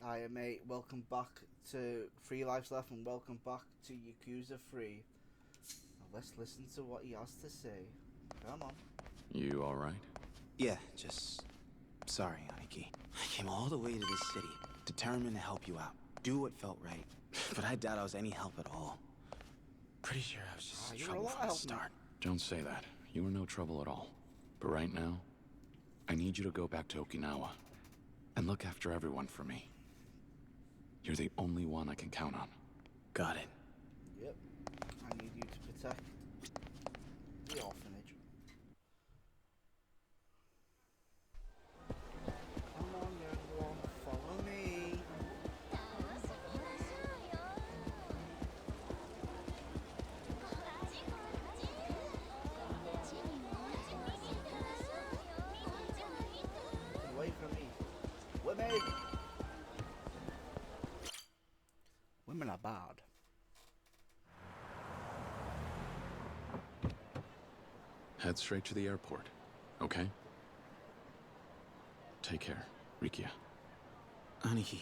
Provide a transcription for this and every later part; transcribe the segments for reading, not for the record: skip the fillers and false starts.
Hiya mate, welcome back to Three Lives Left and welcome back to Yakuza 3. Now let's listen to what he has to say. Come on. You alright? Yeah, just... sorry, Aniki. I came all the way to this city, determined to help you out. Do what felt right. But I doubt I was any help at all. Pretty sure I was just you were a trouble lot of from the help, start. Don't say that. You were no trouble at all. But right now, I need you to go back to Okinawa and look after everyone for me. You're the only one I can count on. Got it. Yep. I need you to protect the orphanage. Come on everyone, follow me. Get away from me. Women! Women are bad. Head straight to the airport, okay? Take care, Rikia. Aniki,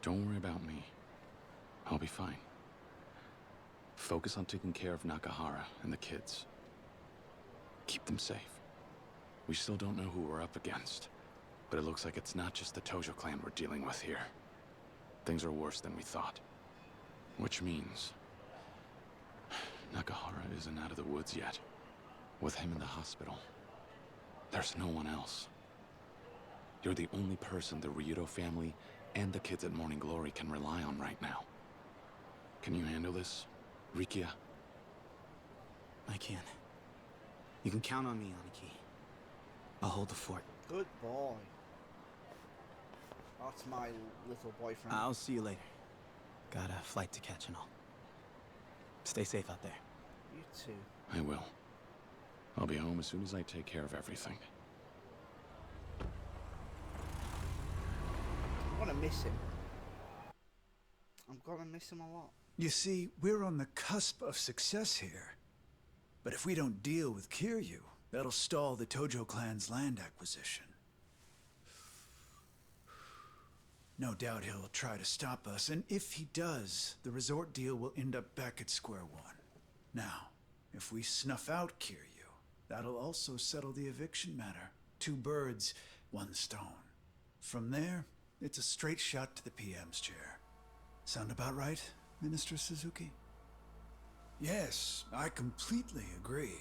Don't worry about me. I'll be fine. Focus on taking care of Nakahara and the kids. Keep them safe. We still don't know who we're up against, but it looks like it's not just the Tojo clan we're dealing with here. Things are worse than we thought. Which means... Nakahara isn't out of the woods yet. With him in the hospital, there's no one else. You're the only person the Ryudo family and the kids at Morning Glory can rely on right now. Can you handle this, Rikia? I can. You can count on me, Aniki. I'll hold the fort. Good boy. That's my little boyfriend. I'll see you later. Got a flight to catch and all. Stay safe out there. You too. I will. I'll be home as soon as I take care of everything. I'm gonna miss him. I'm gonna miss him a lot. You see, we're on the cusp of success here. But if we don't deal with Kiryu, that'll stall the Tojo clan's land acquisition. No doubt he'll try to stop us, and if he does, the resort deal will end up back at square one. Now, if we snuff out Kiryu, that'll also settle the eviction matter. Two birds, one stone. From there, it's a straight shot to the PM's chair. Sound about right, Minister Suzuki? Yes, I completely agree.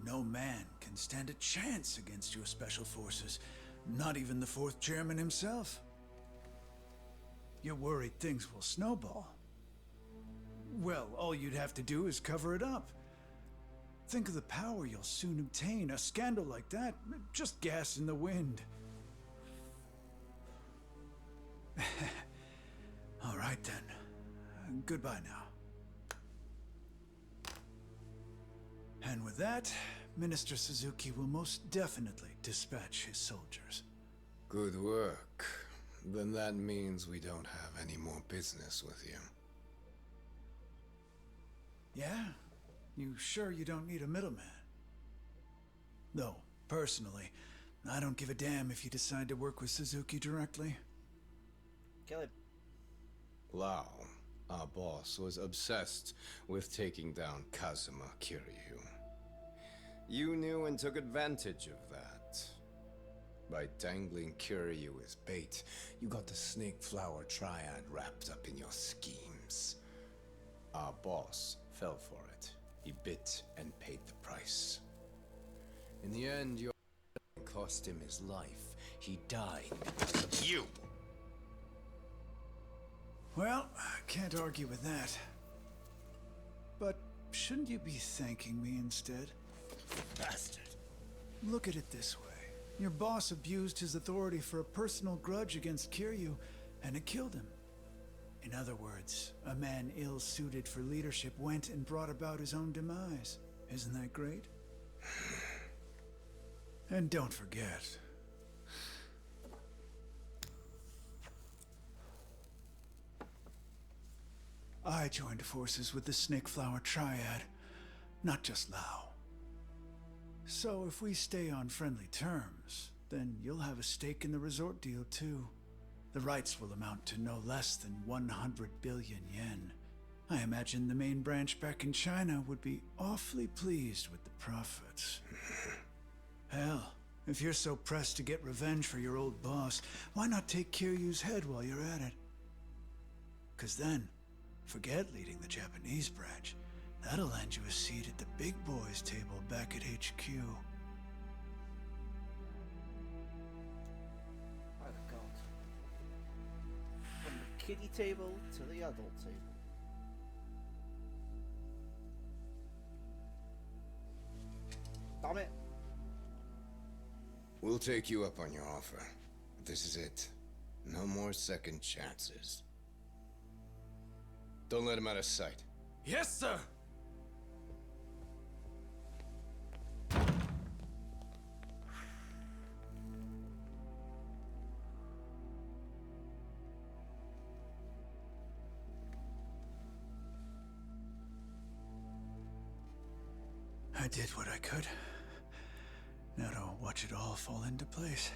No man can stand a chance against your special forces, not even the fourth chairman himself. You're worried things will snowball. Well, all you'd have to do is cover it up. Think of the power you'll soon obtain. A scandal like that, just gas in the wind. All right then. Goodbye now. And with that, Minister Suzuki will most definitely dispatch his soldiers. Good work. Then that means we don't have any more business with you. Yeah? You sure you don't need a middleman? Though, personally, I don't give a damn if you decide to work with Suzuki directly. Kill him. Lao, our boss, was obsessed with taking down Kazuma Kiryu. You knew and took advantage of that. By dangling Kiryu as bait, you got the snake flower triad wrapped up in your schemes. Our boss fell for it. He bit and paid the price. In the end, your cost him his life. He died because of you. Well, I can't argue with that. But shouldn't you be thanking me instead? Bastard. Look at it this way. Your boss abused his authority for a personal grudge against Kiryu, and it killed him. In other words, a man ill-suited for leadership went and brought about his own demise. Isn't that great? And don't forget, I joined forces with the Snake Flower Triad, not just Lao. So if we stay on friendly terms, then you'll have a stake in the resort deal too. The rights will amount to no less than 100 billion yen. I imagine the main branch back in China would be awfully pleased with the profits. Hell, if you're so pressed to get revenge for your old boss, why not take Kiryu's head while you're at it? 'Cause then, forget leading the Japanese branch. That'll land you a seat at the big boys' table back at HQ. My God. From the kiddie table to the adult table. Damn it. We'll take you up on your offer. This is it. No more second chances. Don't let him out of sight. Yes, sir! I did what I could. Now to watch it all fall into place.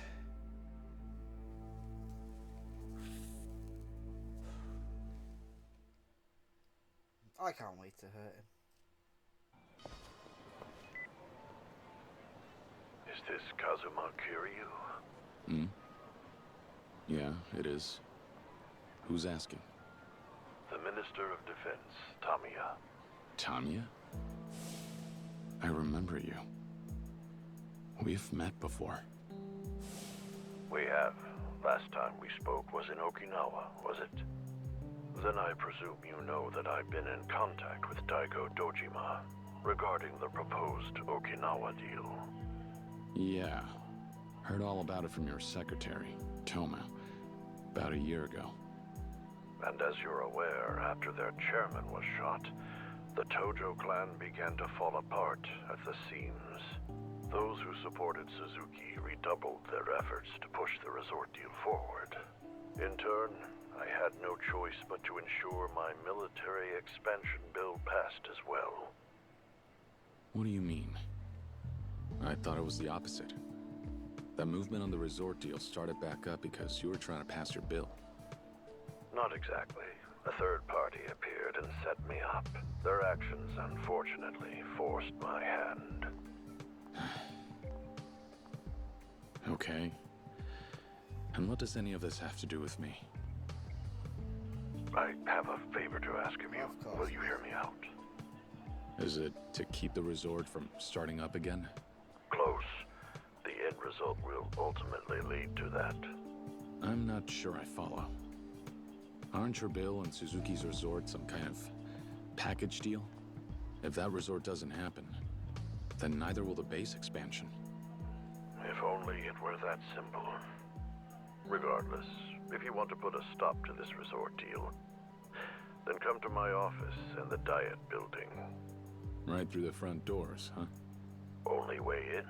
I can't wait to hurt him. Is this Kazuma Kiryu? Hmm? Yeah, it is. Who's asking? The Minister of Defense, Tamiya. Tanya? I remember you. We've met before. We have. Last time we spoke was in Okinawa, was it? Then I presume you know that I've been in contact with Dragon of Dojima regarding the proposed Okinawa deal. Yeah. Heard all about it from your secretary, Toma, about a year ago. And as you're aware, after their chairman was shot, the Tojo clan began to fall apart at the seams. Those who supported Suzuki redoubled their efforts to push the resort deal forward. In turn, I had no choice but to ensure my military expansion bill passed as well. What do you mean? I thought it was the opposite. That movement on the resort deal started back up because you were trying to pass your bill. Not exactly. A third party appeared and set me up. Their actions, unfortunately, forced my hand. Okay. And what does any of this have to do with me? I have a favor to ask of you. Of course. Will you hear me out? Is it to keep the resort from starting up again? Close. The end result will ultimately lead to that. I'm not sure I follow. Aren't your bill and Suzuki's resort some kind of package deal? If that resort doesn't happen, then neither will the base expansion. If only it were that simple. Regardless, if you want to put a stop to this resort deal, then come to my office in the Diet Building. Right through the front doors, huh? Only way in.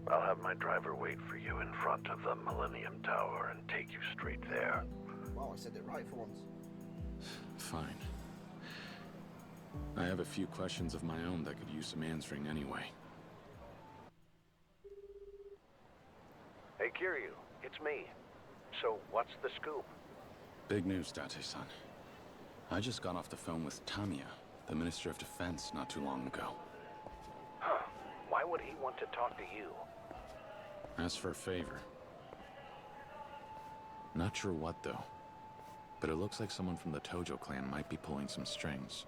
I'll have my driver wait for you in front of the Millennium Tower and take you straight there. Wow, I said it right for once. Fine. I have a few questions of my own that could use some answering anyway. Hey, Kiryu, it's me. So, what's the scoop? Big news, Date-san. I just got off the phone with Tamiya, the Minister of Defense, not too long ago. Huh. Why would he want to talk to you? Asked for a favor. Not sure what, though. But it looks like someone from the Tojo clan might be pulling some strings.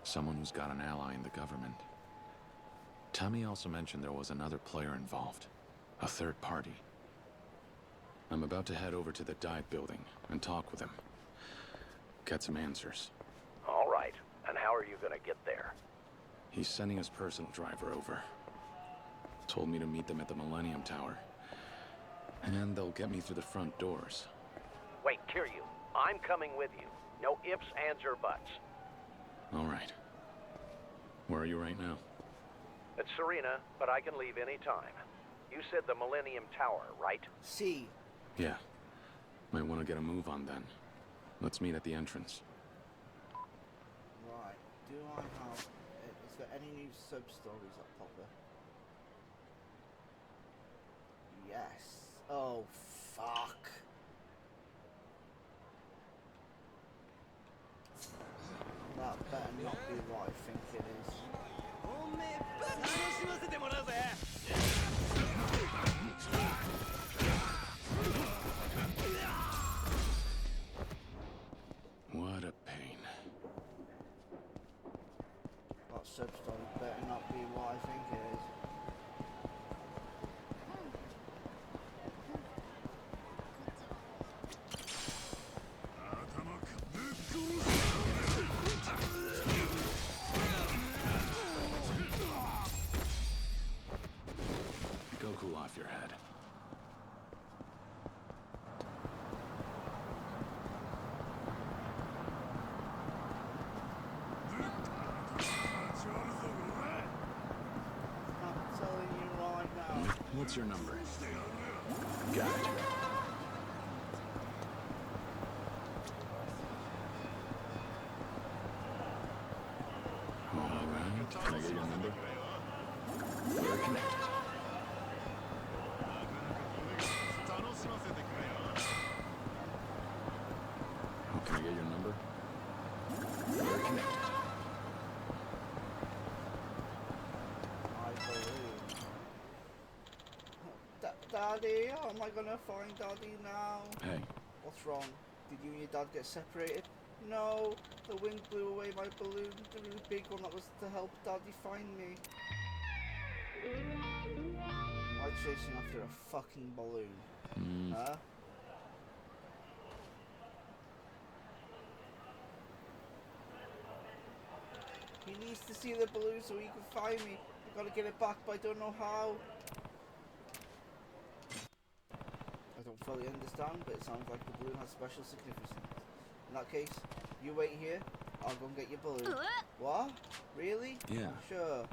Someone who's got an ally in the government. Tamiya also mentioned there was another player involved. A third party. I'm about to head over to the Diet Building and talk with him. Get some answers. All right. And how are you gonna get there? He's sending his personal driver over. Told me to meet them at the Millennium Tower. And they'll get me through the front doors. Wait, Kiryu, I'm coming with you. No ifs, ands, or buts. All right. Where are you right now? It's Serena, but I can leave any time. You said the Millennium Tower, right? See, Yeah. Might want to get a move on then. Let's meet at the entrance. right. Do I have... Is there any new sub-stories that pop up? Yes. Oh, fuck. That better not be what I think it is. What a pain. That substory better not be what I think it is. Go cool off your head. I'm telling you right now. What's your number? Got it. All right. Can I get your number? We're connected. Oh, can I get your number? We're connected. I believe. Daddy, how am I gonna find Daddy now? Hey, What's wrong? Did you and your dad get separated? No, the wind blew away my balloon, the really big one that was to help Daddy find me. Why chasing after a fucking balloon? Huh? He needs to see the balloon so he can find me. I gotta get it back, but I don't know how. I don't fully understand, but it sounds like the balloon has special significance. In that case, you wait here. I'll go and get your balloon. What? Really? Yeah. Sure.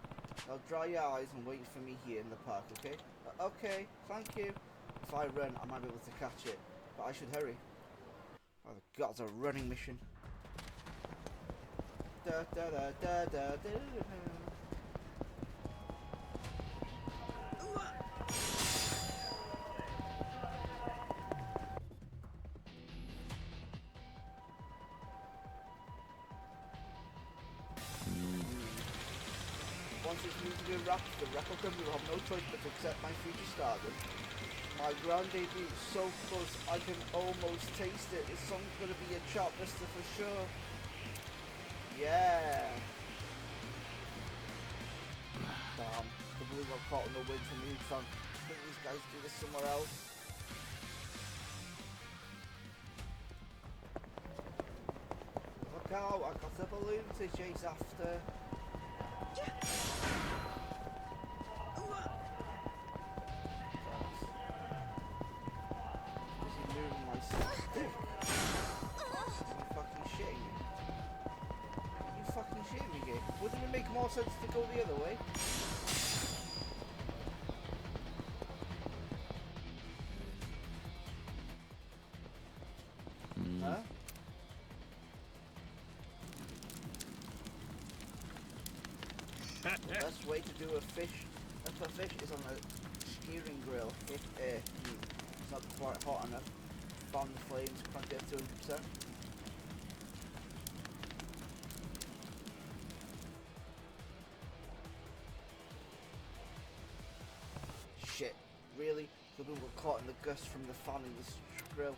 Now dry your eyes and wait for me here in the park, okay? Okay, thank you. If I run, I might be able to catch it, but I should hurry. Oh, the gods, a running mission. Da da da da da da. Once it's moved to be wrapped, the replica will have no choice but to accept my future stardom. My grand debut is so close, I can almost taste it. This song's gonna be a chartbuster for sure. Yeah. Damn, the blue got caught in the wind from the Ufan. I think these guys do this somewhere else. Look out, I got a balloon to chase after. Is he moving my stick? Are you fucking shitting me? Are you fucking shitting me, Gabe? Wouldn't it make more sense to go the other way? Huh? The best way to do a fish is on a skewering grill. If it's not quite hot enough, fan the flames, crank it up to 100%. Shit, really? The balloon got caught in the gust from the fan in this grill.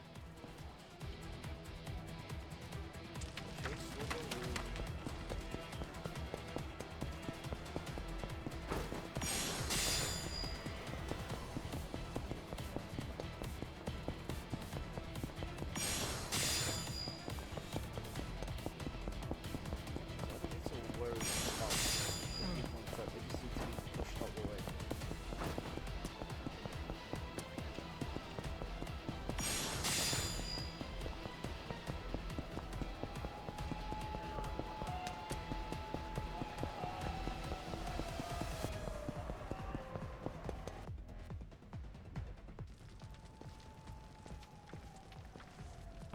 Chase the balloon.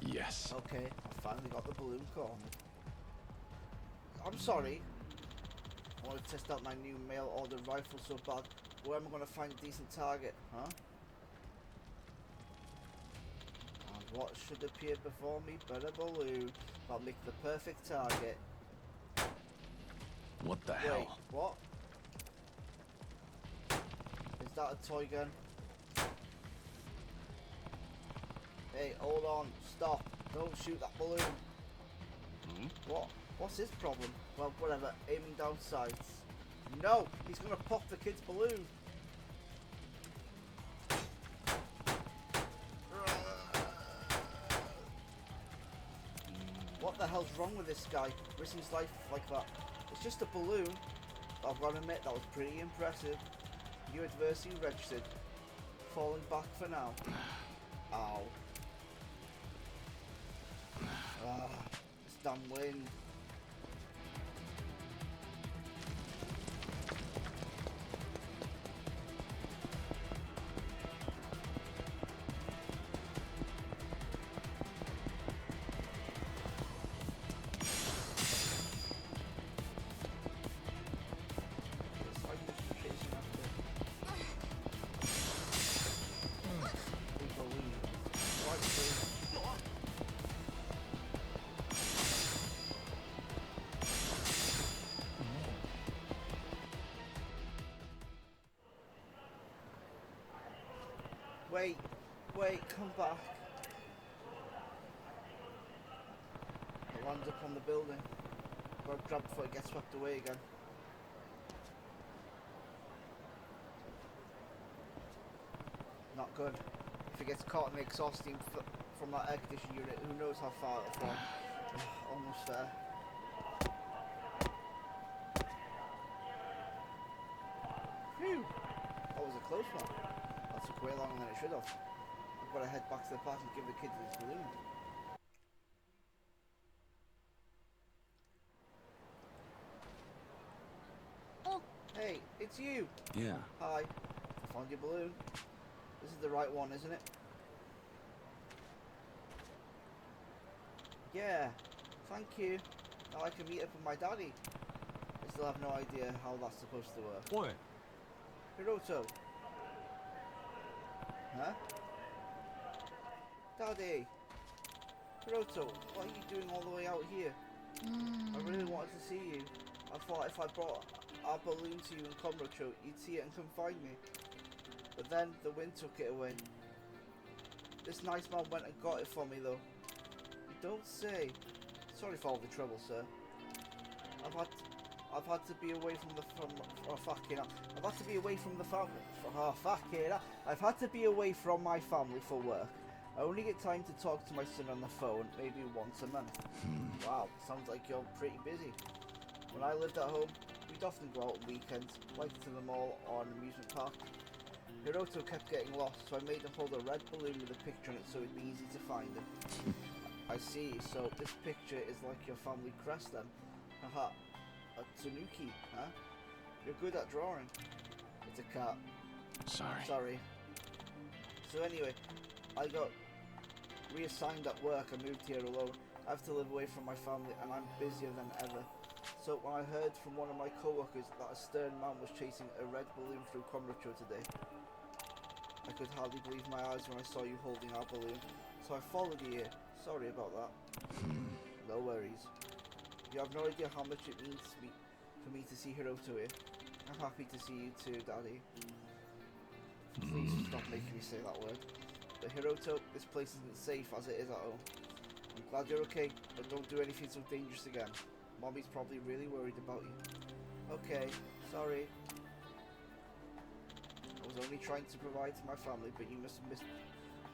Yes. Okay, I finally got the balloon cornered. I'm sorry. I want to test out my new mail order rifle so bad. Where am I going to find a decent target, huh? What should appear before me but a balloon? I'll make the perfect target. What the Wait, hell? what? Is that a toy gun? Hey, hold on, stop. Don't shoot that balloon. What? What's his problem? Well, whatever, aiming down sights. No! He's gonna pop the kid's balloon! What the hell's wrong with this guy? Risking his life like that. It's just a balloon. I've got to admit, that was pretty impressive. New adversity registered. Falling back for now. Ow. This damn wind. Wait, come back. It lands up on the building. Gotta grab before it gets swept away again. Not good. If it gets caught in the exhaust steam from that air conditioning unit, who knows how far it'll fall. Almost there. Phew! That was a close one. That took way longer than it should have. I've got to head back to the park and give the kids this balloon. Oh, hey, it's you! Yeah. Hi. I found your balloon. This is the right one, isn't it? Yeah, thank you. Now I can meet up with my daddy. I still have no idea how that's supposed to work. What? Hiroto. Huh? Daddy. Hiroto, what are you doing all the way out here? I really wanted to see you. I thought if I brought our balloon to you in Kamurocho, you'd see it and come find me. But then the wind took it away. This nice man went and got it for me though. You don't say. Sorry for all the trouble, sir. I've had to be away from the I've had to be away from the family. I've had to be away from my family for work. I only get time to talk to my son on the phone, maybe once a month. Wow, sounds like you're pretty busy. When I lived at home, we'd often go out on weekends, like to the mall or an amusement park. Hiroto kept getting lost, so I made him hold a red balloon with a picture on it so it'd be easy to find him. I see, so this picture is like your family crest then? Haha, a Tsunuki, huh? You're good at drawing. It's a cat. Sorry. So anyway, I got reassigned at work and moved here alone. I have to live away from my family and I'm busier than ever. So when I heard from one of my co-workers that a stern man was chasing a red balloon through Kamurocho today, I could hardly believe my eyes when I saw you holding our balloon. So I followed you here. Sorry about that. No worries. You have no idea how much it means to me, for me to see Hiroto here. I'm happy to see you too, Daddy. Please stop making me say that word. But Hiroto, this place isn't safe as it is at home. I'm glad you're okay, but don't do anything so dangerous again. Mommy's probably really worried about you. Okay, sorry. I was only trying to provide to my family, but you must have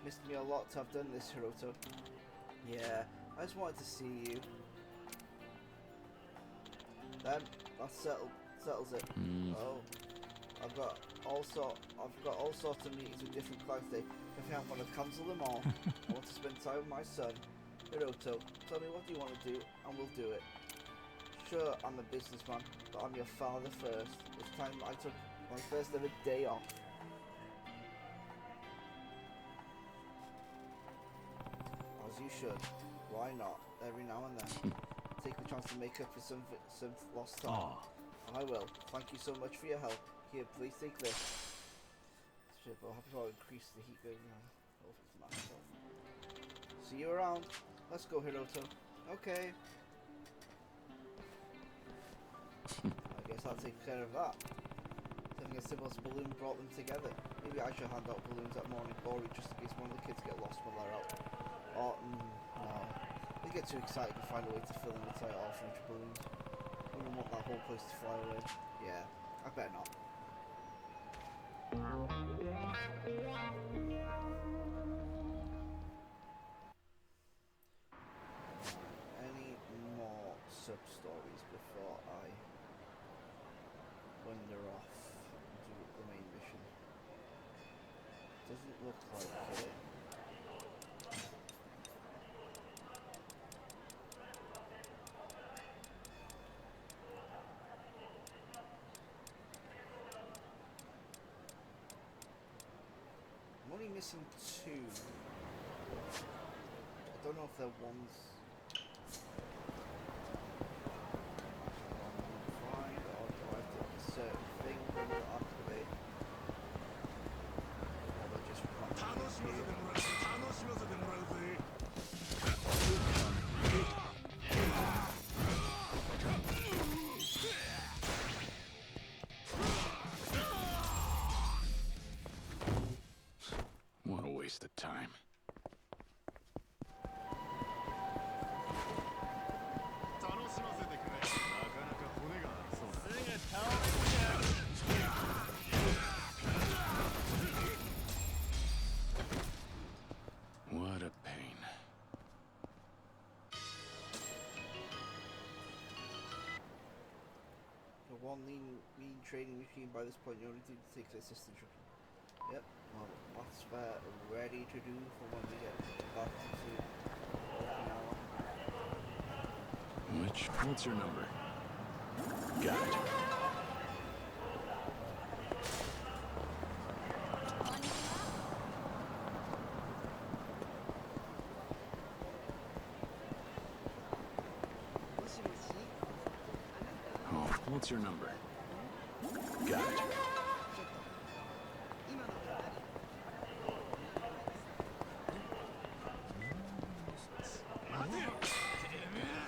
missed me a lot to have done this, Hiroto. Yeah, I just wanted to see you. Then that settles it. Oh, I've got all sorts of meetings with different clients today. I think I'm gonna cancel them all. I want to spend time with my son. Hiroto, tell me what do you want to do, and we'll do it. Sure, I'm a businessman, but I'm your father first. It's time I took my first ever day off. As you should. Why not? Every now and then. Take the chance to make up for some lost time. I will. Thank you so much for your help. Here, please take this. Shit, but I'll have to increase the heat going on. See you around. Let's go, Hiroto. Okay. I guess I'll take care of that. Telling a Sybil's balloon brought them together. Maybe I should hand out balloons at morning glory just in case one of the kids get lost while they're out. Oh, no. They get too excited to find a way to fill in the entire orphanage balloons. Wouldn't want that whole place to fly away. Yeah, I better not. Any more sub-stories before I wander off and do the main mission? Doesn't look like it. I'm only missing 2. I don't know if they're ones. Find or do I have to certain thing when they activate? Or they're just randomly here. What a waste of time. What a pain. The one lean training machine by this point, you only need to take the assistant instruction. Yep, well, that's ready to do for when we get back to Okinawa. What's your number? Got it. Oh, what's your number? Got it.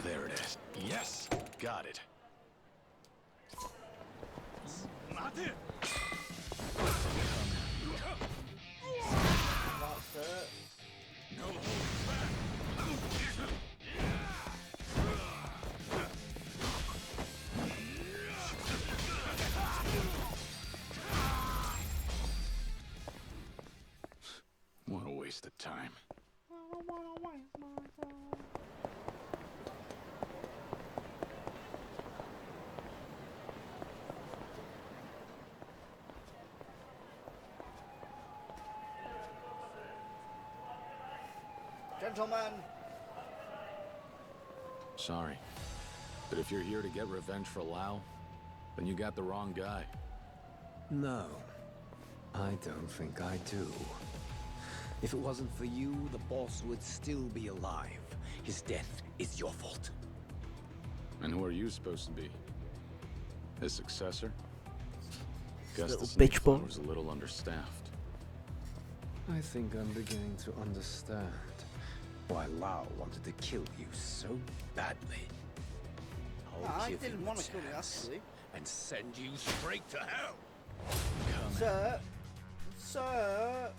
There it is. Yes, got it. That's it. No holding back. What a waste of time. Gentlemen! Sorry, but if you're here to get revenge for Lau, then you got the wrong guy. No, I don't think I do. If it wasn't for you, the boss would still be alive. His death is your fault. And who are you supposed to be? His successor? Guess Little this bitch boy. was a little understaffed. I think I'm beginning to understand why Lau wanted to kill you so badly. I'll I give didn't him a want to kill you, chance actually. and send you straight to hell. Sir! Sir!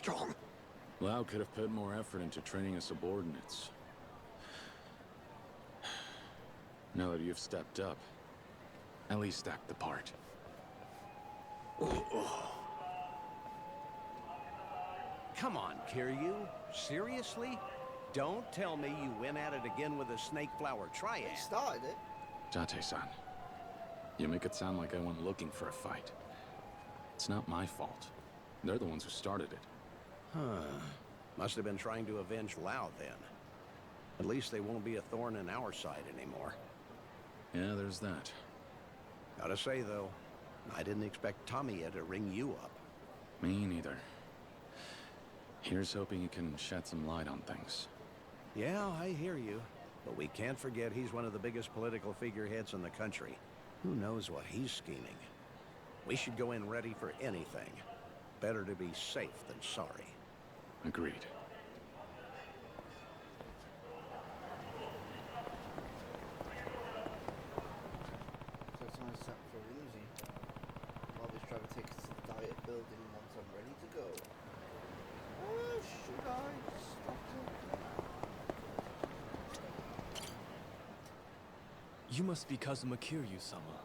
strong. Lau could have put more effort into training his subordinates. Now that you've stepped up, at least act the part. Come on, Kiryu. Seriously? Don't tell me you went at it again with a snake flower triad. He started it. Date-san, you make it sound like I went looking for a fight. It's not my fault. They're the ones who started it. Huh. Must have been trying to avenge Lau then. At least they won't be a thorn in our side anymore. Yeah, there's that. Gotta say, though, I didn't expect Tamiya to ring you up. Me neither. Here's hoping you can shed some light on things. Yeah, I hear you. But we can't forget he's one of the biggest political figureheads in the country. Who knows what he's scheming? We should go in ready for anything. Better to be safe than sorry. Agreed. So it's only set for Uzi. I'll be trying to take us to the diet building once I'm ready to go. Should I stop it? You must be Kazuma Kiryu-sama.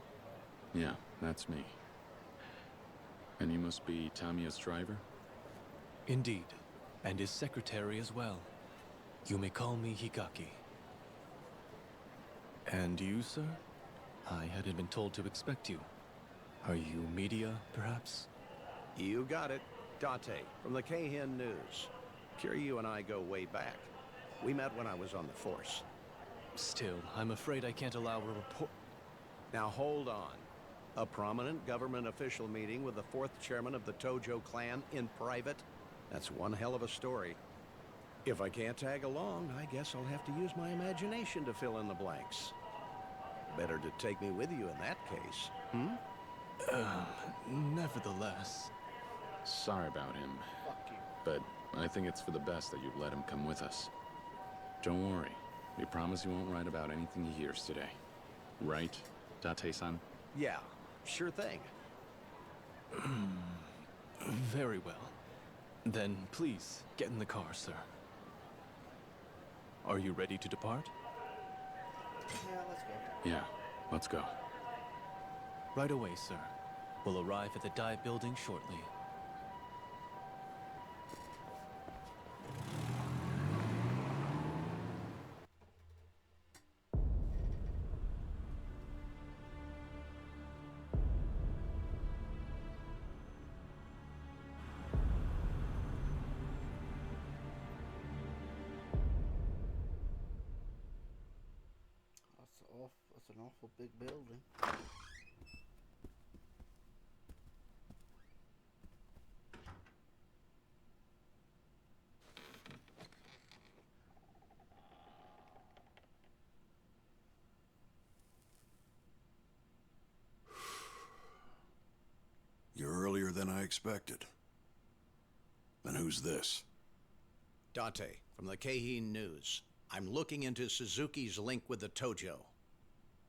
Yeah, that's me. And you must be Tamiya's driver? Indeed, and his secretary as well. You may call me Higaki. And you, sir? I hadn't been told to expect you. Are you media, perhaps? You got it. Date, from the Keihin News. Kiryu and I go way back. We met when I was on the force. Still, I'm afraid I can't allow a report. Now hold on. A prominent government official meeting with the 4th chairman of the Tojo clan in private? That's one hell of a story. If I can't tag along, I guess I'll have to use my imagination to fill in the blanks. Better to take me with you in that case, Nevertheless. Sorry about him, Fuck you. but I think it's for the best that you've let him come with us. Don't worry. We promise you won't write about anything he hears today. Right, Date-san? Yeah, sure thing. Very well. Then please, get in the car, sir. Are you ready to depart? Yeah, let's go. Yeah, let's go. Right away, sir. We'll arrive at the dive building shortly. That's an awful big building. You're earlier than I expected. And who's this? Date, from the Keihin News. I'm looking into Suzuki's link with the Tojo.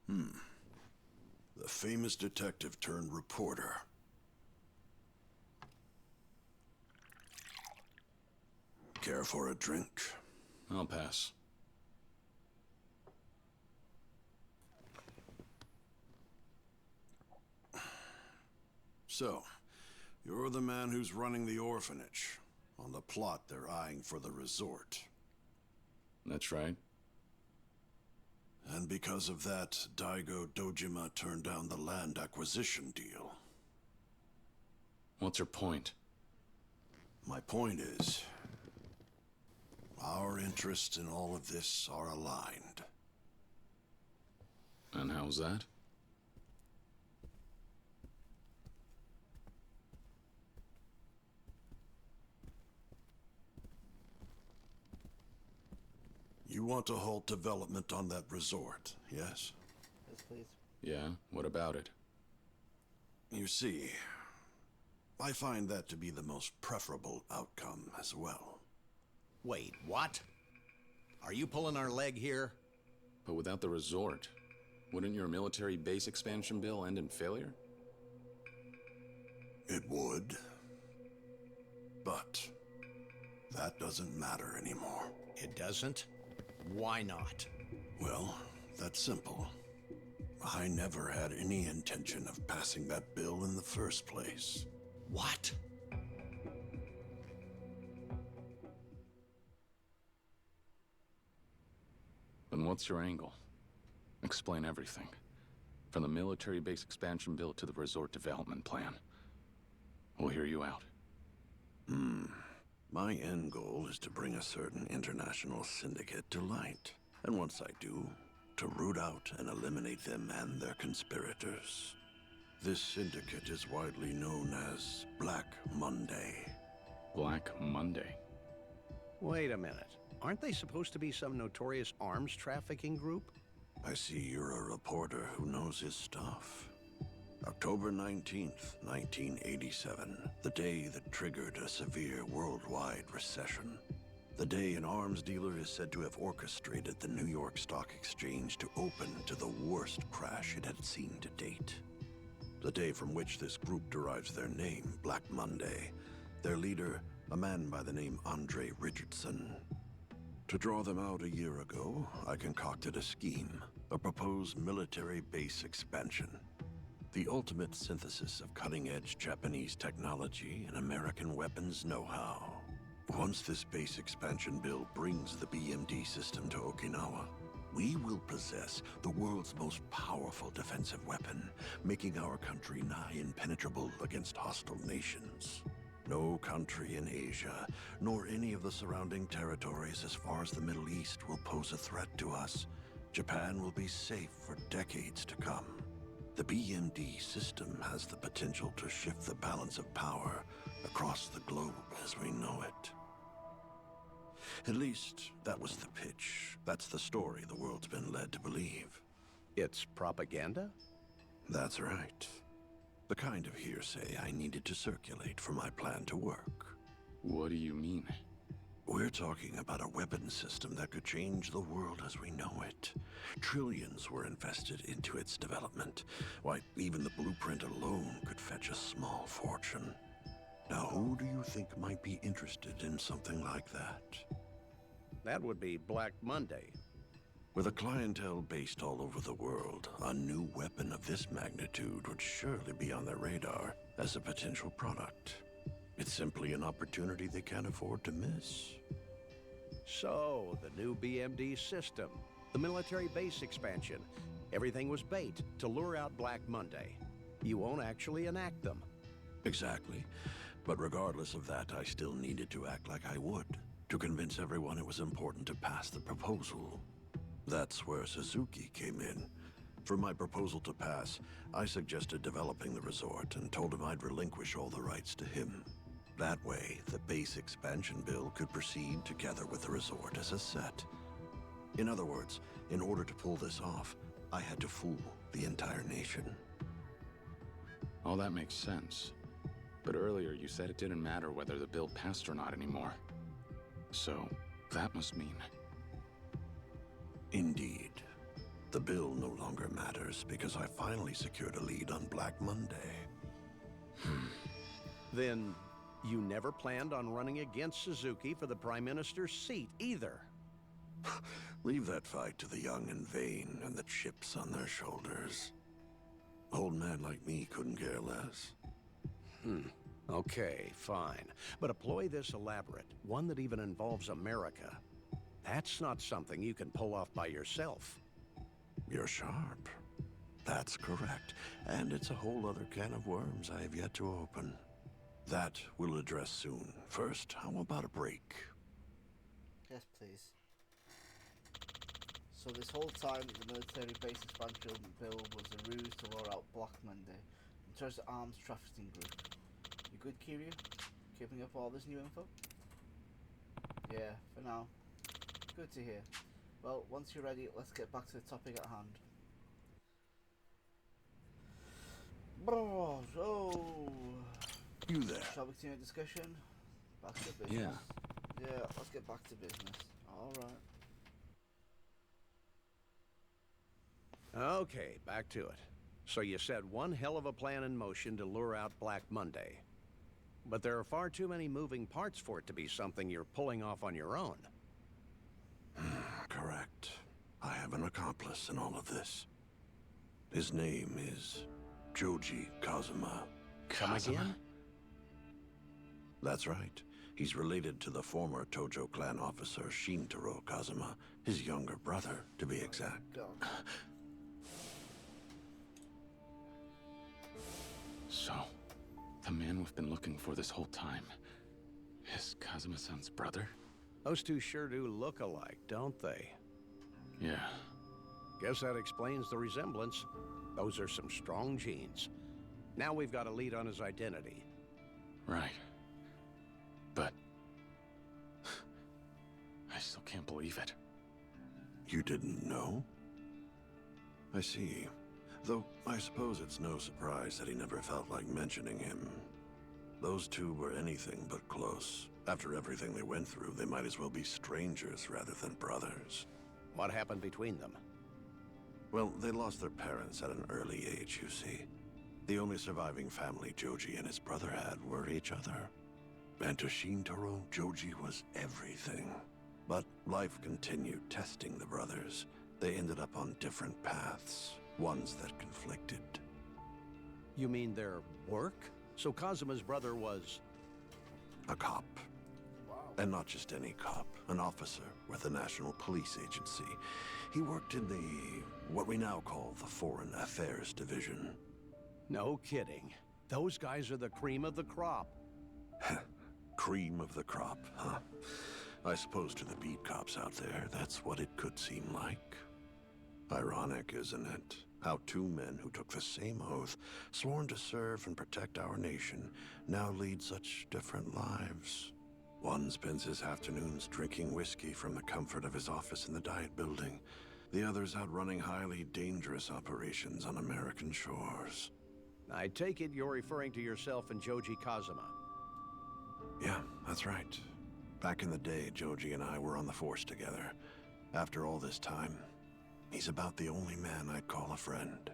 The famous detective turned reporter. Care for a drink? I'll pass. So, you're the man who's running the orphanage. On the plot they're eyeing for the resort. That's right. And because of that, Dragon of Dojima turned down the land acquisition deal. What's your point? My point is, our interests in all of this are aligned. And how's that? You want to halt development on that resort, yes? Yes, please. Yeah, what about it? You see, I find that to be the most preferable outcome as well. Wait, what? Are you pulling our leg here? But without the resort, wouldn't your military base expansion bill end in failure? It would. But That doesn't matter anymore. It doesn't? Why not? Well, that's simple. I never had any intention of passing that bill in the first place. What? Then what's your angle? Explain everything. From the military base expansion bill to the resort development plan. We'll hear you out. My end goal is to bring a certain international syndicate to light. And once I do, to root out and eliminate them and their conspirators. This syndicate is widely known as Black Monday. Black Monday. Wait a minute. Aren't they supposed to be some notorious arms trafficking group? I see you're a reporter who knows his stuff. October 19th, 1987, the day that triggered a severe worldwide recession. The day an arms dealer is said to have orchestrated the New York Stock Exchange to open to the worst crash it had seen to date. The day from which this group derives their name, Black Monday. Their leader, a man by the name Andre Richardson. To draw them out a year ago, I concocted a scheme, a proposed military base expansion. The ultimate synthesis of cutting-edge Japanese technology and American weapons know-how. Once this base expansion bill brings the BMD system to Okinawa, we will possess the world's most powerful defensive weapon, making our country nigh impenetrable against hostile nations. No country in Asia, nor any of the surrounding territories as far as the Middle East will pose a threat to us. Japan will be safe for decades to come. The BMD system has the potential to shift the balance of power across the globe as we know it. At least, that was the pitch. That's the story the world's been led to believe. It's propaganda? That's right. The kind of hearsay I needed to circulate for my plan to work. What do you mean? We're talking about a weapon system that could change the world as we know it. Trillions were invested into its development. Why, even the blueprint alone could fetch a small fortune. Now, who do you think might be interested in something like that? That would be Black Monday. With a clientele based all over the world, a new weapon of this magnitude would surely be on their radar as a potential product. It's simply an opportunity they can't afford to miss. So, the new BMD system, the military base expansion, everything was bait to lure out Black Monday. You won't actually enact them. Exactly. But regardless of that, I still needed to act like I would, to convince everyone it was important to pass the proposal. That's where Suzuki came in. For my proposal to pass, I suggested developing the resort and told him I'd relinquish all the rights to him. That way, the base expansion bill could proceed together with the resort as a set. In other words, in order to pull this off, I had to fool the entire nation. All that makes sense. But earlier you said it didn't matter whether the bill passed or not anymore. So, that must mean... Indeed. The bill no longer matters because I finally secured a lead on Black Monday. Then, you never planned on running against Suzuki for the Prime Minister's seat, either. Leave that fight to the young and vain and the chips on their shoulders. Old man like me couldn't care less. Okay, fine. But a ploy this elaborate, one that even involves America, that's not something you can pull off by yourself. You're sharp. That's correct. And it's a whole other can of worms I have yet to open. That we'll address soon. First, how about a break? Yes, please. So this whole time, the military base expansion bill was a ruse to lure out Black Monday and terrorist arms trafficking group. You good, Kiryu? Keeping up all this new info? Yeah, for now. Good to hear. Well, once you're ready, let's get back to the topic at hand. So... You there? Shall we continue the discussion? Back to business. Yeah. Yeah, let's get back to business. Alright. Okay, back to it. So you set one hell of a plan in motion to lure out Black Monday. but there are far too many moving parts for it to be something you're pulling off on your own. Correct. I have an accomplice in all of this. His name is Joji Kazuma. Come again? That's right. He's related to the former Tojo clan officer Shintaro Kazuma, his younger brother, to be exact. God. So, the man we've been looking for this whole time is Kazuma-san's brother? Those two sure do look alike, don't they? Yeah. Guess that explains the resemblance. Those are some strong genes. Now we've got a lead on his identity. Right. But... I still can't believe it. You didn't know? I see. Though, I suppose it's no surprise that he never felt like mentioning him. Those two were anything but close. After everything they went through, they might as well be strangers rather than brothers. What happened between them? Well, they lost their parents at an early age, you see. The only surviving family Joji and his brother had were each other. And to Shintaro, Joji was everything. But life continued testing the brothers. They ended up on different paths, ones that conflicted. You mean their work? So Kazuma's brother was... A cop. Wow. And not just any cop, an officer with the National Police Agency. He worked in what we now call the Foreign Affairs Division. No kidding. Those guys are the cream of the crop. Cream of the crop, huh? I suppose to the beat cops out there, that's what it could seem like. Ironic, isn't it? How two men who took the same oath, sworn to serve and protect our nation, now lead such different lives. One spends his afternoons drinking whiskey from the comfort of his office in the Diet Building. The other's out running highly dangerous operations on American shores. I take it you're referring to yourself and Joji Kazuma. Yeah, that's right. Back in the day, Joji and I were on the force together. After all this time, he's about the only man I'd call a friend.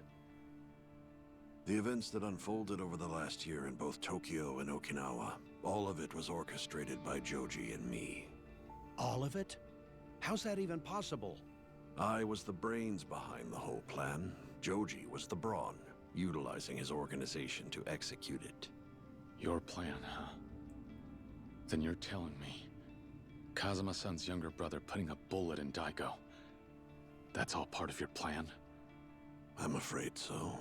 The events that unfolded over the last year in both Tokyo and Okinawa, all of it was orchestrated by Joji and me. All of it? How's that even possible? I was the brains behind the whole plan. Joji was the brawn, utilizing his organization to execute it. Your plan, huh? Then you're telling me Kazuma-san's younger brother putting a bullet in Daigo. That's all part of your plan? I'm afraid so.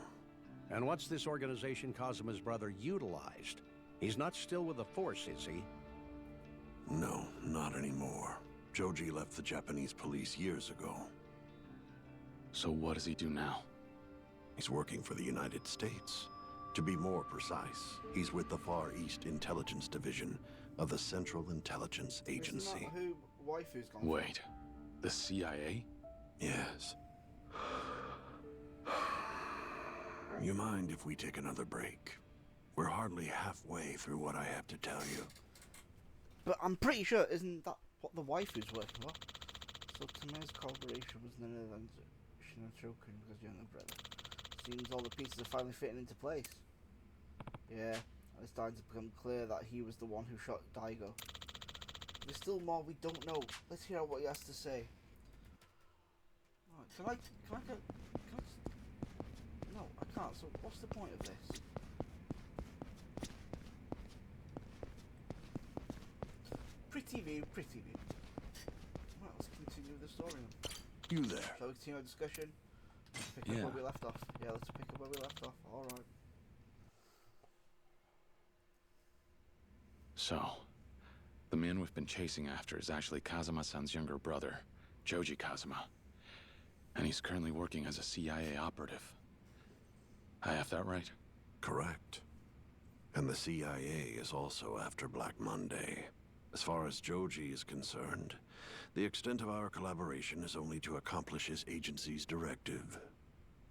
And what's this organization Kazuma's brother utilized? He's not still with the Force, is he? No, not anymore. Joji left the Japanese police years ago. So what does he do now? He's working for the United States. To be more precise, he's with the Far East Intelligence Division of the Central Intelligence Agency. Isn't that who waifu's gone for? Wait, the CIA? Yes. You mind if we take another break? We're hardly halfway through what I have to tell you. But I'm pretty sure, isn't that what the waifu's working for? So Tame's collaboration was none other than Shinichiro Kun's younger brother. Seems all the pieces are finally fitting into place. Yeah, it's starting to become clear that he was the one who shot Daigo. There's still more we don't know. Let's hear out what he has to say. Right, can I no, I can't. So what's the point of this? Pretty view, pretty view. Right, let's continue the story then. You there? Shall we continue our discussion? Let's pick Yeah. up where we left off. Yeah, let's pick up where we left off. Alright. So, the man we've been chasing after is actually Kazuma-san's younger brother, Joji Kazuma. And he's currently working as a CIA operative. I have that right? Correct. And the CIA is also after Black Monday. As far as Joji is concerned, the extent of our collaboration is only to accomplish his agency's directive.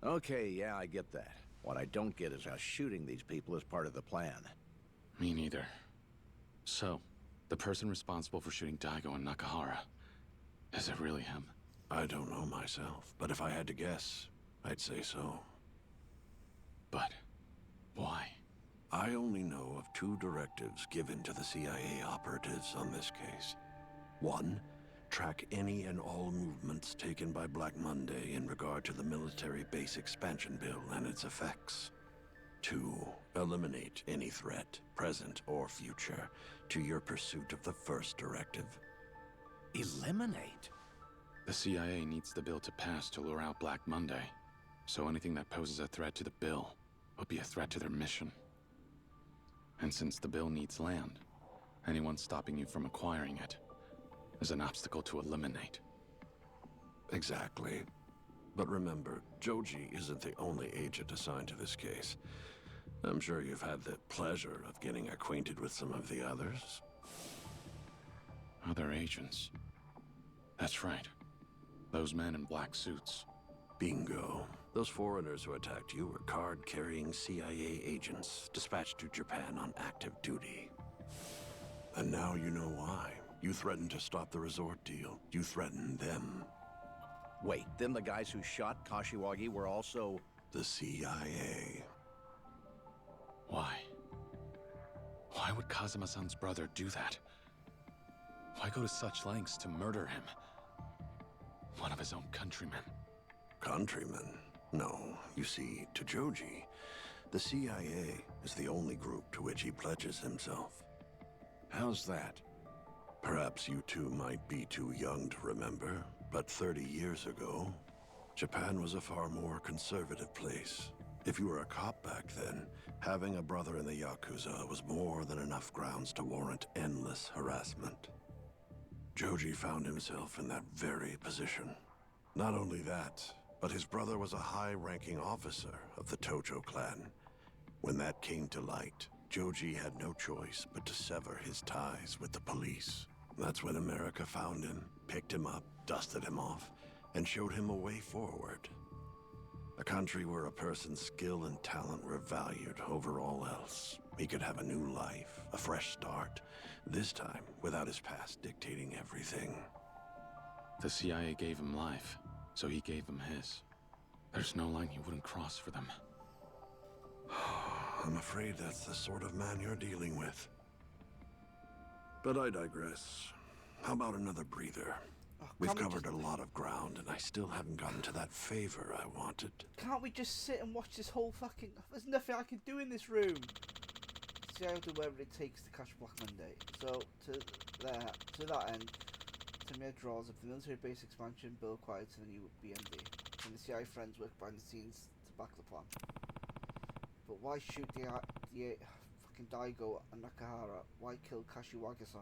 Okay, yeah, I get that. What I don't get is how shooting these people is part of the plan. Me neither. So, the person responsible for shooting Daigo and Nakahara, is it really him? I don't know myself, but if I had to guess, I'd say so. But, why? I only know of 2 directives given to the CIA operatives on this case. 1, track any and all movements taken by Black Monday in regard to the military base expansion bill and its effects. 2, eliminate any threat, present or future, to your pursuit of the first directive. Eliminate? The CIA needs the bill to pass to lure out Black Monday. So anything that poses a threat to the bill will be a threat to their mission. And since the bill needs land, anyone stopping you from acquiring it is an obstacle to eliminate. Exactly. But remember, Joji isn't the only agent assigned to this case. I'm sure you've had the pleasure of getting acquainted with some of the others. Other agents. That's right. Those men in black suits. Bingo. Those foreigners who attacked you were card-carrying CIA agents dispatched to Japan on active duty. And now you know why. You threatened to stop the resort deal. You threatened them. Wait, then the guys who shot Kashiwagi were also... The CIA. Why? Why would Kazuma-san's brother do that? Why go to such lengths to murder him? One of his own countrymen. Countrymen? No, you see, to Joji, the CIA is the only group to which he pledges himself. How's that? Perhaps you two might be too young to remember, but 30 years ago, Japan was a far more conservative place. If you were a cop back then, having a brother in the Yakuza was more than enough grounds to warrant endless harassment. Joji found himself in that very position. Not only that, but his brother was a high-ranking officer of the Tojo clan. When that came to light, Joji had no choice but to sever his ties with the police. That's when America found him, picked him up, dusted him off, and showed him a way forward. A country where a person's skill and talent were valued over all else. He could have a new life, a fresh start, this time without his past dictating everything. The CIA gave him life, so he gave them his. There's no line he wouldn't cross for them. I'm afraid that's the sort of man you're dealing with. But I digress. How about another breather? We've covered a lot of ground, and I still haven't gotten to that favor I wanted. Can't we just sit and watch this whole fucking... There's nothing I can do in this room. See, I'll do whatever it takes to catch Black Monday. So, to that end, Tamir draws up the military base expansion bill acquired to the new BMD. And the CIA friends work behind the scenes to back the plan. But why shoot the fucking Daigo and Nakahara? Why kill Kashiwagi-san?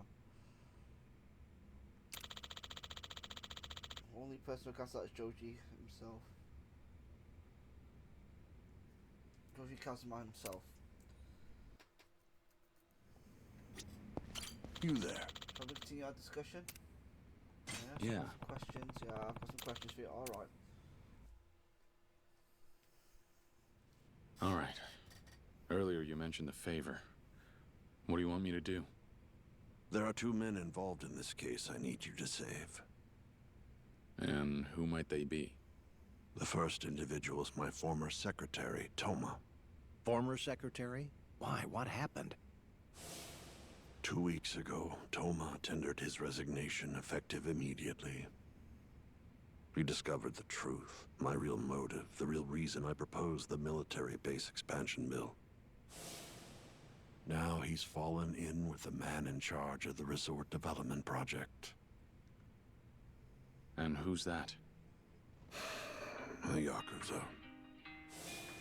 Only person who cast that is Joji himself. Joji Kazuma himself. You there? Shall we continue our discussion? Yeah. Some questions. Yeah, I've got some questions for you. Alright. Alright. Earlier you mentioned the favor. What do you want me to do? There are 2 men involved in this case I need you to save. And who might they be? The first individual is my former secretary, Toma. Former secretary? Why? What happened? 2 weeks ago, Toma tendered his resignation effective immediately. We discovered the truth, my real motive, the real reason I proposed the military base expansion bill. Now he's fallen in with the man in charge of the resort development project. And who's that? The Yakuza.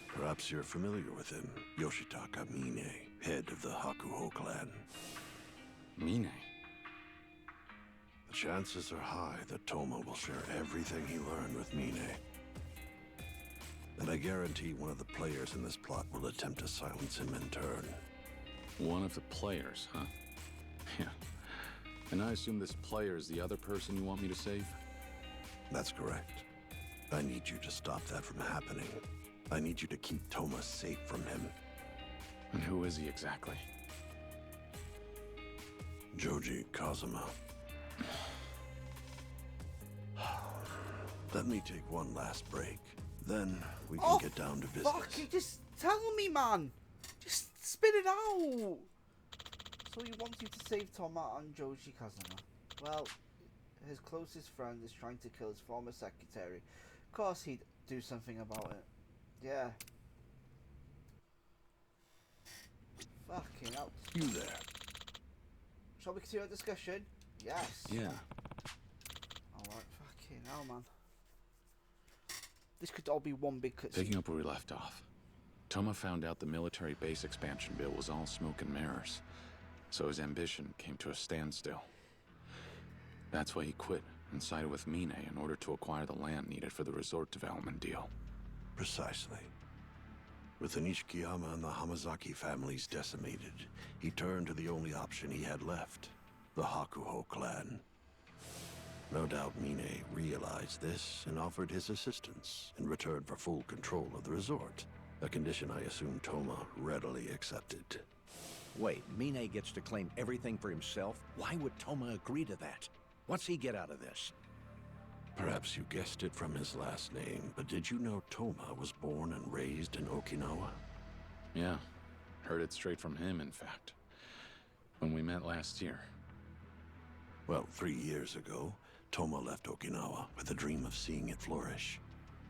Perhaps you're familiar with him, Yoshitaka Mine, head of the Hakuho clan. Mine? The chances are high that Toma will share everything he learned with Mine. And I guarantee one of the players in this plot will attempt to silence him in turn. One of the players, huh? Yeah. And I assume this player is the other person you want me to save? That's correct. I need you to stop that from happening. I need you to keep Toma safe from him. And who is he exactly? Joji Kazuma. Let me take one last break. Then we can get down to business. Fuck, you just tell me, man. Just Spit it out! So he wants you to save Toma and Joji Kazuma. Well, his closest friend is trying to kill his former secretary. Of course he'd do something about it. Yeah. Fucking hell. You there? Shall we continue our discussion? Yes. Yeah. Alright, fucking hell, man. This could all be one big cutscene. Picking up where we left off. Toma found out the military base expansion bill was all smoke and mirrors, so his ambition came to a standstill. That's why he quit and sided with Mine in order to acquire the land needed for the resort development deal. Precisely. With the Nishikiyama and the Hamazaki families decimated, he turned to the only option he had left, the Hakuho clan. No doubt Mine realized this and offered his assistance in return for full control of the resort, a condition I assume Toma readily accepted. Wait, Mine gets to claim everything for himself? Why would Toma agree to that? What's he get out of this? Perhaps you guessed it from his last name, but did you know Toma was born and raised in Okinawa? Yeah, heard it straight from him, in fact. When we met last year. Well, 3 years ago, Toma left Okinawa with a dream of seeing it flourish.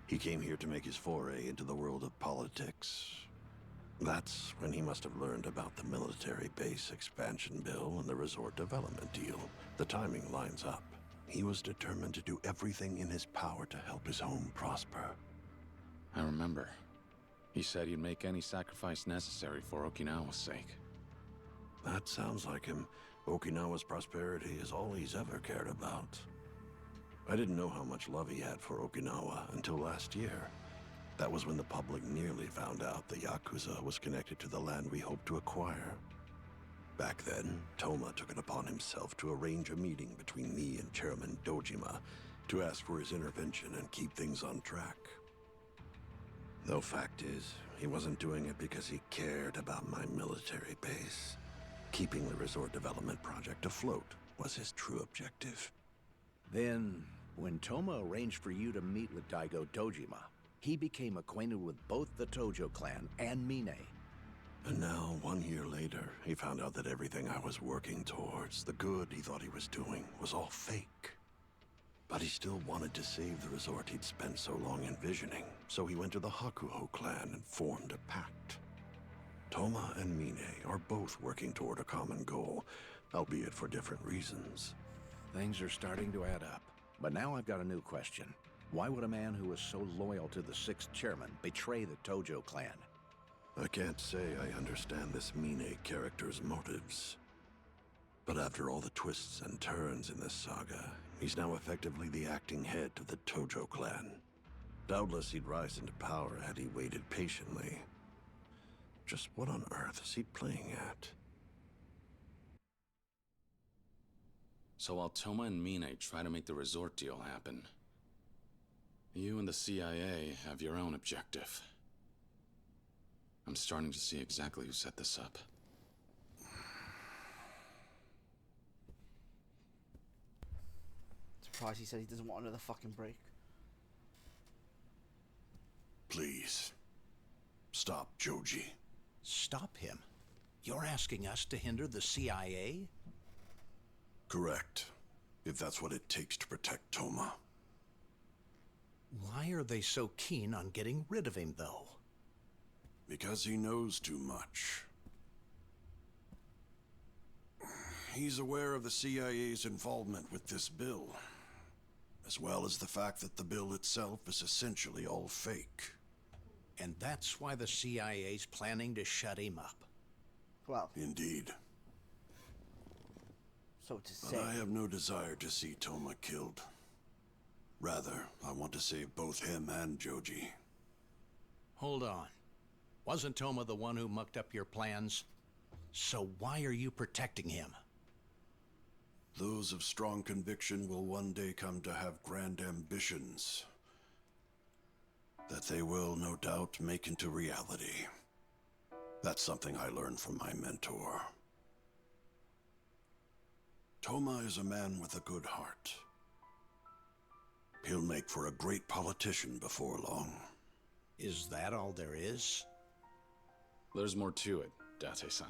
He came here to make his foray into the world of politics. That's when he must have learned about the military base expansion bill and the resort development deal. The timing lines up. He was determined to do everything in his power to help his home prosper. I remember. He said he'd make any sacrifice necessary for Okinawa's sake. That sounds like him. Okinawa's prosperity is all he's ever cared about. I didn't know how much love he had for Okinawa until last year. That was when the public nearly found out the Yakuza was connected to the land we hoped to acquire. Back then, Toma took it upon himself to arrange a meeting between me and Chairman Dojima to ask for his intervention and keep things on track. Though fact is, he wasn't doing it because he cared about my military base. Keeping the resort development project afloat was his true objective. Then, when Toma arranged for you to meet with Daigo Dojima, he became acquainted with both the Tojo clan and Mine. And now, 1 year later, he found out that everything I was working towards, the good he thought he was doing, was all fake. But he still wanted to save the resort he'd spent so long envisioning, so he went to the Hakuho clan and formed a pact. Toma and Mine are both working toward a common goal, albeit for different reasons. Things are starting to add up. But now I've got a new question. Why would a man who was so loyal to the 6th chairman betray the Tojo clan? I can't say I understand this Mine character's motives. But after all the twists and turns in this saga, he's now effectively the acting head of the Tojo clan. Doubtless he'd rise into power had he waited patiently. Just what on earth is he playing at? So while Toma and Mine try to make the resort deal happen, you and the CIA have your own objective. I'm starting to see exactly who set this up. Surprised he said he doesn't want another fucking break. Please, stop Joji. Stop him? You're asking us to hinder the CIA? Correct. If that's what it takes to protect Toma. Why are they so keen on getting rid of him, though? Because he knows too much. He's aware of the CIA's involvement with this bill, as well as the fact that the bill itself is essentially all fake. And that's why the CIA's planning to shut him up. Well, Indeed. so to say. But I have no desire to see Toma killed. Rather, I want to save both him and Joji. Hold on. Wasn't Toma the one who mucked up your plans? So why are you protecting him? Those of strong conviction will one day come to have grand ambitions that they will, no doubt, make into reality. That's something I learned from my mentor. Toma is a man with a good heart. He'll make for a great politician before long. Is that all there is? There's more to it. Date-san.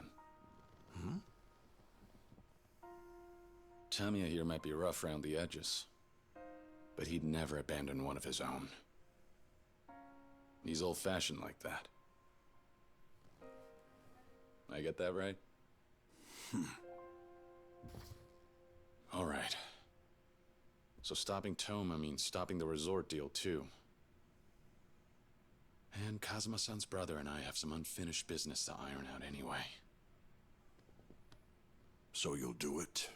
Tamiya here might be rough around the edges, but he'd never abandon one of his own. He's old-fashioned like that. I get that right? All right. So stopping Toma means stopping the resort deal, too. And Kazuma-san's brother and I have some unfinished business to iron out anyway. So you'll do it?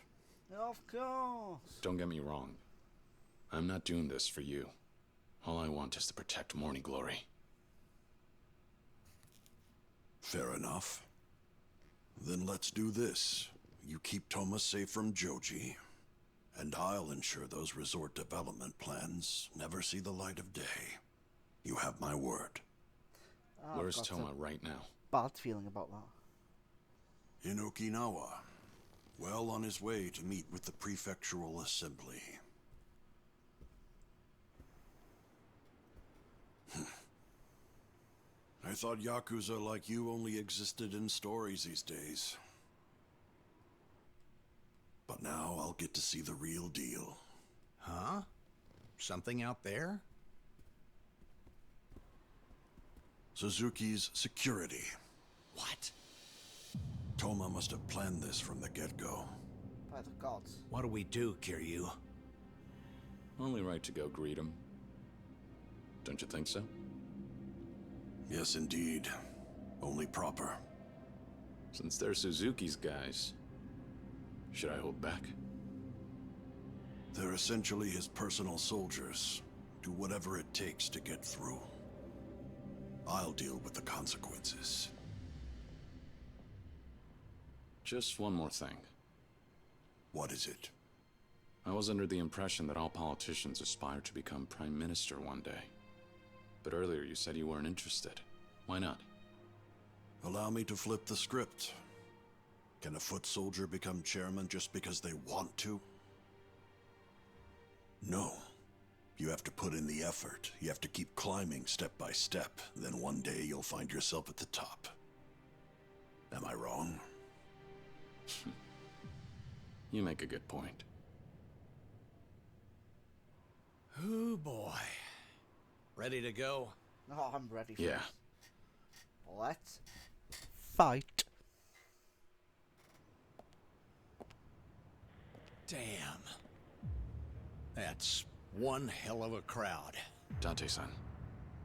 Of course. Don't get me wrong. I'm not doing this for you. All I want is to protect Morning Glory. Fair enough. Then let's do this. You keep Toma safe from Joji, and I'll ensure those resort development plans never see the light of day. You have my word. Where's Toma right now? Bad feeling about that. In Okinawa. Well on his way to meet with the prefectural assembly. I thought Yakuza like you only existed in stories these days. But now I'll get to see the real deal. Huh? Something out there? Suzuki's security. What? Toma must have planned this from the get-go. By the gods. What do we do, Kiryu? Only right to go greet him. Don't you think so? Yes, indeed. Only proper. Since they're Suzuki's guys, should I hold back? They're essentially his personal soldiers. Do whatever it takes to get through. I'll deal with the consequences. Just one more thing. What is it? I was under the impression that all politicians aspire to become prime minister one day. But earlier you said you weren't interested. Why not? Allow me to flip the script. Can a foot soldier become chairman just because they want to? No. You have to put in the effort. You have to keep climbing step by step. Then one day you'll find yourself at the top. Am I wrong? You make a good point. Oh boy. Ready to go? Oh, I'm ready for Yeah. this. Let's fight. Damn. That's one hell of a crowd. Date-san,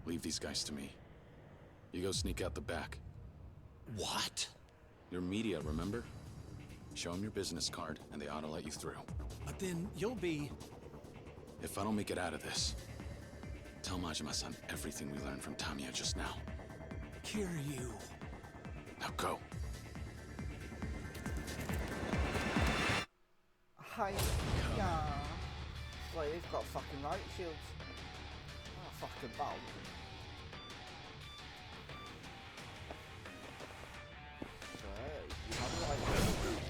leave these guys to me. You go sneak out the back. What? Your media, remember? Show them your business card, and they ought to let you through. But then you'll be... If I don't make it out of this, tell Majima-san everything we learned from Tamiya just now. Kiryu. Now go. Hi. Yeah. Wait, they've got fucking light shields. Oh, fucking bow. You have light shields.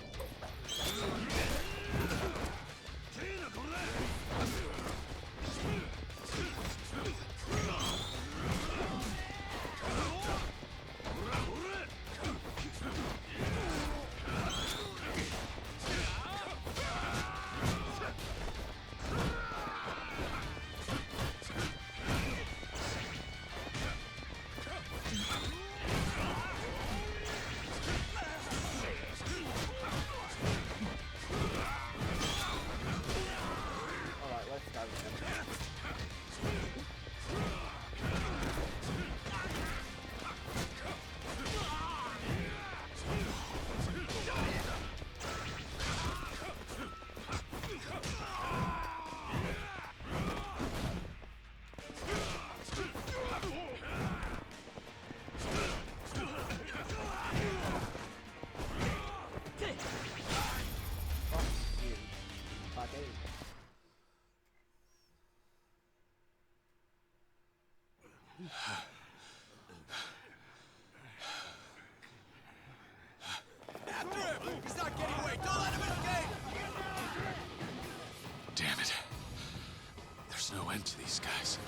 After him! He's not getting away! Don't let him escape! Damn it. There's no end to these guys.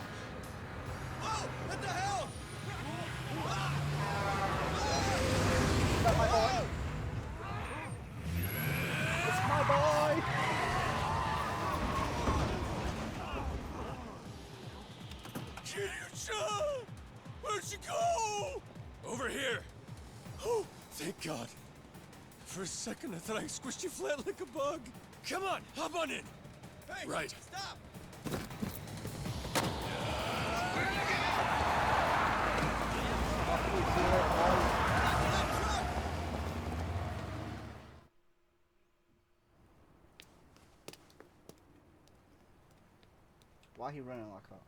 Whoa! What the hell? Got my Kiryu-chan! Where'd she go? Over here. Oh, thank God. For a second, I thought I squished you flat like a bug. Come on, hop on in. Hey, right. Stop! Why are he running like that?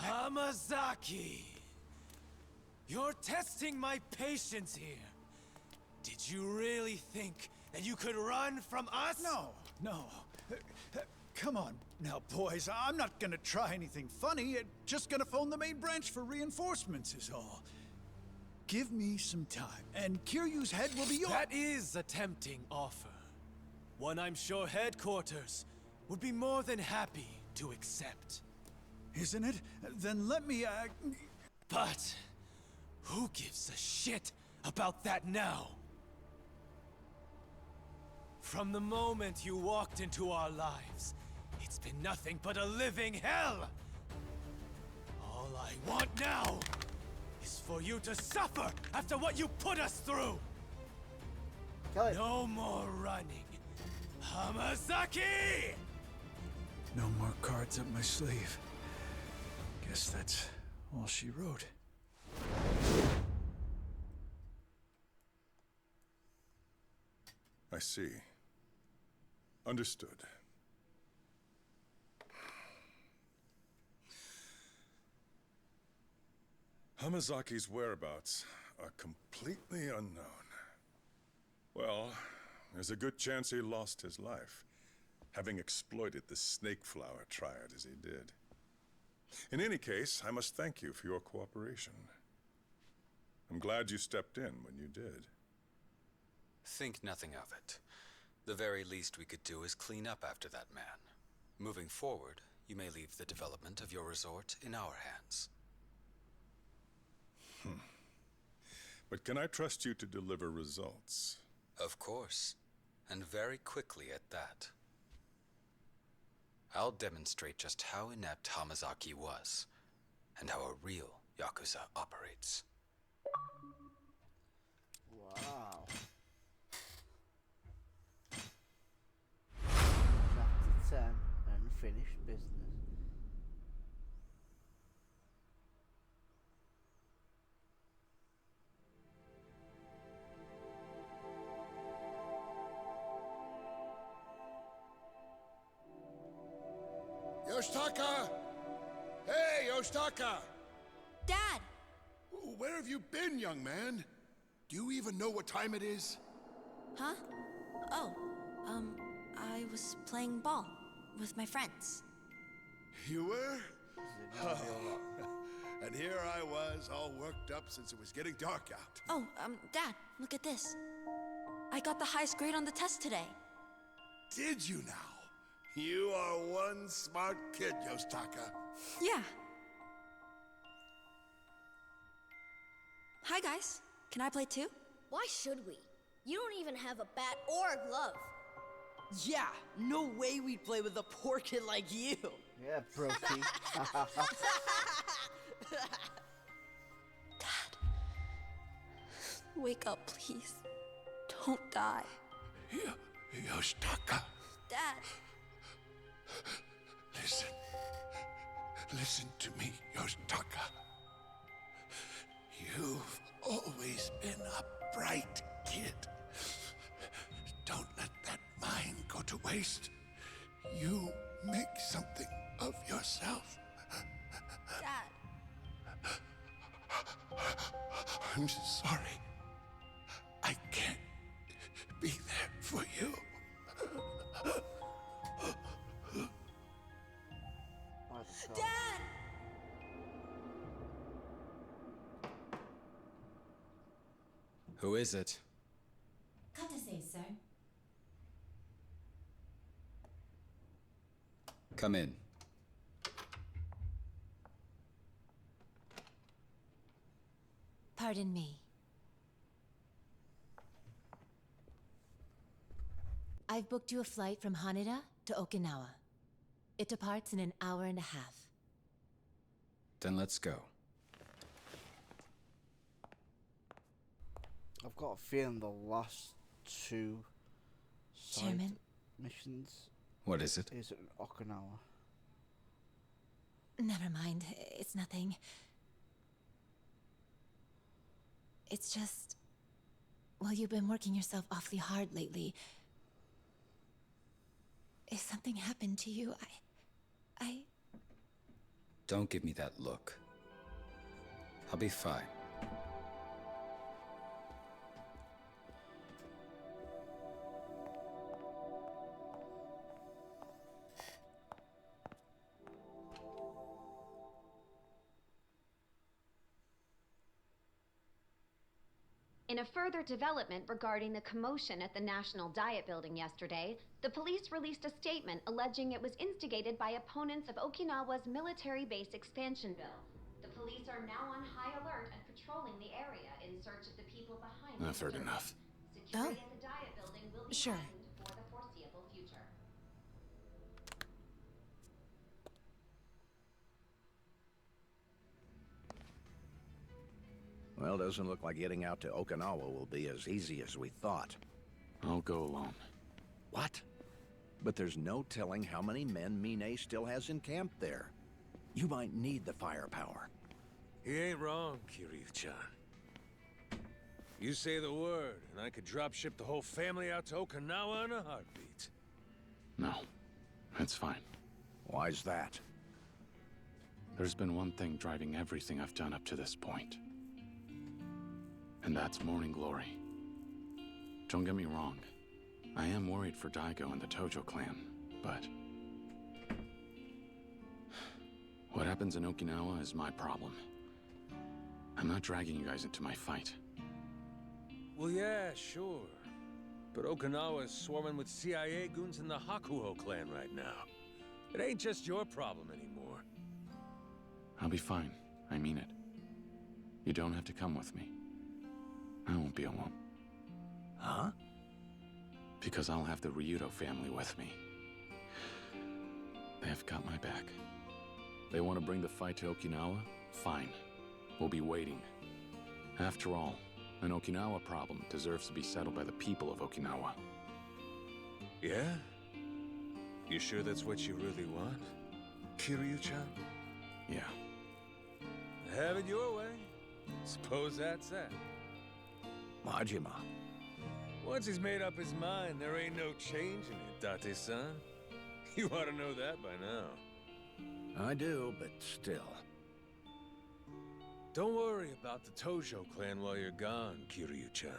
Hamazaki! You're testing my patience here. Did you really think that you could run from us? No. Come on now, boys. I'm not gonna try anything funny. Just gonna phone the main branch for reinforcements is all. Give me some time, and Kiryu's head will be yours. That is a tempting offer. One I'm sure headquarters would be more than happy to accept. Isn't it? Then let me, But who gives a shit about that now? From the moment you walked into our lives, it's been nothing but a living hell! All I want now is for you to suffer after what you put us through! Kill it. No more running, Hamazaki! no more cards up my sleeve. Guess that's all she wrote. I see. Understood. Hamazaki's whereabouts are completely unknown. Well, there's a good chance he lost his life, having exploited the snake flower triad as he did. In any case, I must thank you for your cooperation. I'm glad you stepped in when you did. Think nothing of it. The very least we could do is clean up after that man. Moving forward, you may leave the development of your resort in our hands. But can I trust you to deliver results? Of course, and very quickly at that. I'll demonstrate just how inept Hamazaki was, and how a real Yakuza operates. Wow. Chapter 10, Unfinished Business. Yoshitaka! Hey, Yoshitaka! Dad! Where have you been, young man? Do you even know what time it is? Huh? Oh, I was playing ball with my friends. You were? And here I was, all worked up since it was getting dark out. Oh, Dad, look at this. I got the highest grade on the test today. Did you now? You are one smart kid, Yoshitaka. Yeah. Hi, guys. Can I play too? Why should we? You don't even have a bat or a glove. Yeah, no way we'd play with a poor kid like you. Yeah, brokey. Dad, wake up, please. Don't die. Yoshitaka. Dad. Listen to me, Yoshitaka. You've always been a bright kid. Don't let that mind go to waste. You make something of yourself. Dad. I'm sorry. I can't be there for you. Dad! Who is it? Katase, sir. Come in. Pardon me. I've booked you a flight from Haneda to Okinawa. It departs in an hour and a half. Then let's go. I've got a feeling the last two side Chairman? missions What is it? is in Okinawa. Never mind, it's nothing. It's just... Well, you've been working yourself awfully hard lately. If something happened to you, I... Don't give me that look. I'll be fine. In a further development regarding the commotion at the National Diet Building yesterday, the police released a statement alleging it was instigated by opponents of Okinawa's military base expansion bill. The police are now on high alert and patrolling the area in search of the people behind I've heard enough. Security at the Diet Building will be Sure. heightened for the foreseeable future. Well, doesn't look like getting out to Okinawa will be as easy as we thought. I'll go alone. What? But there's no telling how many men Mine still has in camp there. You might need the firepower. He ain't wrong, Kiryu-chan. You say the word, and I could drop ship the whole family out to Okinawa in a heartbeat. No, it's fine. Why's that? There's been one thing driving everything I've done up to this point. And that's morning glory. Don't get me wrong. I am worried for Daigo and the Tojo clan, but... what happens in Okinawa is my problem. I'm not dragging you guys into my fight. Well, yeah, sure. But Okinawa's swarming with CIA goons and the Hakuho clan right now. It ain't just your problem anymore. I'll be fine. I mean it. You don't have to come with me. I won't be alone. Huh? Because I'll have the Ryudo family with me. They've got my back. They want to bring the fight to Okinawa? Fine. We'll be waiting. After all, an Okinawa problem deserves to be settled by the people of Okinawa. Yeah? You sure that's what you really want, Kiryu-chan? Yeah. Have it your way. Suppose that's that. Majima. Once he's made up his mind, there ain't no changing it, Date-san. You ought to know that by now. I do, but still. Don't worry about the Tojo clan while you're gone, Kiryu-chan.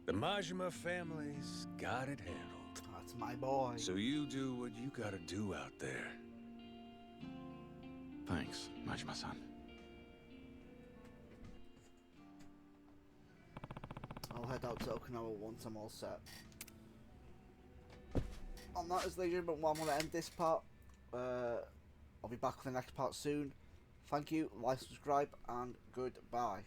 The Majima family's got it handled. That's my boy. So you do what you gotta do out there. Thanks, Majima-san. I'll head out to Okinawa once I'm all set. On that, as ladies and gentlemen, I'm going to end this part. I'll be back with the next part soon. Thank you, like, subscribe, and goodbye.